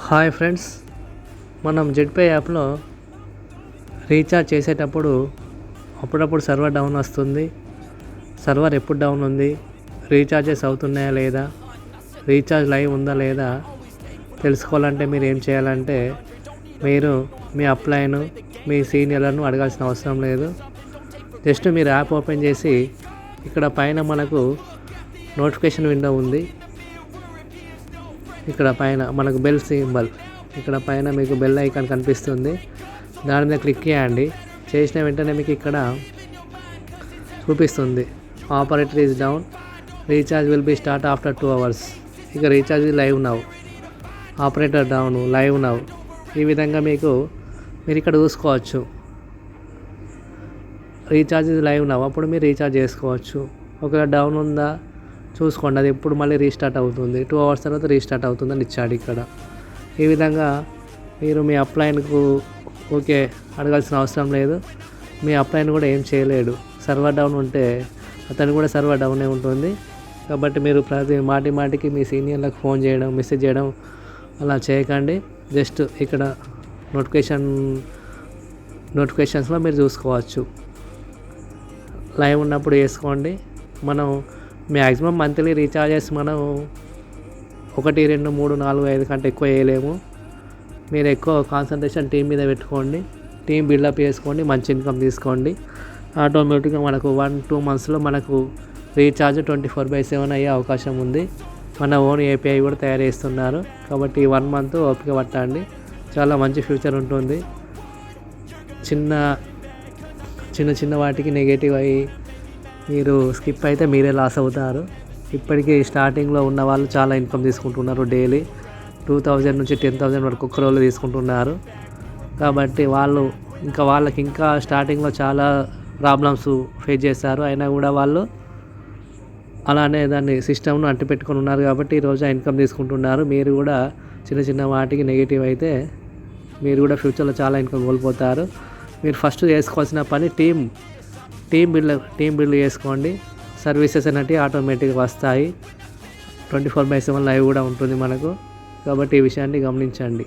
Hi friends, మనం Zedpay యాప్లో recharge చేసేటప్పుడు అప్పుడప్పుడు సర్వర్ డౌన్ వస్తుంది. సర్వర్ ఎప్పుడు డౌన్ ఉంది, రీఛార్జెస్ అవుతున్నాయా లేదా, రీఛార్జ్ లైవ్ ఉందా లేదా తెలుసుకోవాలంటే మీరు ఏం చేయాలంటే మీరు మీ అప్లైను మీ సీనియర్లను అడగాల్సిన అవసరం లేదు. జస్ట్ మీరు యాప్ ఓపెన్ చేసి ఇక్కడ పైన మనకు నోటిఫికేషన్ విండో ఉంది. ఇక్కడ పైన మనకు బెల్ సింబల్, ఇక్కడ పైన మీకు బెల్ ఐకాన్ కనిపిస్తుంది. దాని మీద క్లిక్ చేయండి. చేసిన వెంటనే మీకు ఇక్కడ చూపిస్తుంది operator is down, recharge will be start after 2 hours. ఇక recharge live now, operator down, live now. ఈ విధంగా మీరు ఇక్కడ చూసుకోవచ్చు. రీఛార్జ్ లైవ్ నవ్, అప్పుడు మీరు రీఛార్జ్ చేసుకోవచ్చు. ఒకవేళ డౌన్ ఉందా చూసుకోండి, అది ఎప్పుడు మళ్ళీ రీస్టార్ట్ అవుతుంది, 2 hours తర్వాత రీస్టార్ట్ అవుతుందని ఇచ్చాడు ఇక్కడ. ఈ విధంగా మీరు మీ అప్లైన్కు ఓకే అడగాల్సిన అవసరం లేదు. మీ అప్లైన్ కూడా ఏం చేయలేడు. సర్వర్ డౌన్ ఉంటే అతను కూడా సర్వర్ డౌనే ఉంటుంది. కాబట్టి మీరు ప్రతి మాటికి మీ సీనియర్లకు ఫోన్ చేయడం, మెసేజ్ చేయడం అలా చేయకండి. జస్ట్ ఇక్కడ నోటిఫికేషన్స్లో మీరు చూసుకోవచ్చు. లైవ్ ఉన్నప్పుడు వేసుకోండి. మనం మ్యాక్సిమం మంత్లీ రీఛార్జెస్ మనం 1, 2, 3, 4, 5 కంటే ఎక్కువ వేయలేము. మీరు ఎక్కువ కాన్సన్ట్రేషన్ టీం మీద పెట్టుకోండి. టీం బిల్డప్ చేసుకోండి, మంచి ఇన్కమ్ తీసుకోండి. ఆటోమేటిక్గా మనకు 1-2 monthsలో మనకు రీఛార్జ్ 24/7 అయ్యే అవకాశం ఉంది. మన ఓన్ ఏపీఐ కూడా తయారు చేస్తున్నారు. కాబట్టి 1 month ఓపిక పట్టండి, చాలా మంచి ఫ్యూచర్ ఉంటుంది. చిన్న వాటికి నెగటివ్ అయ్యి మీరు స్కిప్ అయితే మీరే లాస్ అవుతారు. ఇప్పటికీ స్టార్టింగ్లో ఉన్న వాళ్ళు చాలా ఇన్కమ్ తీసుకుంటున్నారు. డైలీ 2000 నుంచి 10,000 వరకు ఒక్క రోజులో తీసుకుంటున్నారు. కాబట్టి వాళ్ళకి ఇంకా స్టార్టింగ్లో చాలా ప్రాబ్లమ్స్ ఫేస్ చేస్తారు. అయినా కూడా వాళ్ళు అలానే దాన్ని సిస్టమ్ను అంటిపెట్టుకొని ఉన్నారు. కాబట్టి ఈరోజు ఇన్కమ్ తీసుకుంటున్నారు. మీరు కూడా చిన్న వాటికి నెగిటివ్ అయితే మీరు కూడా ఫ్యూచర్లో చాలా ఇన్కమ్ కోల్పోతారు. మీరు ఫస్ట్ చేసుకోవాల్సిన పని టీం బిల్డ్ చేసుకోండి. సర్వీసెస్ అనేవి ఆటోమేటిక్గా వస్తాయి. 24/7 లైవ్ కూడా ఉంటుంది మనకు. కాబట్టి ఈ విషయాన్ని గమనించండి.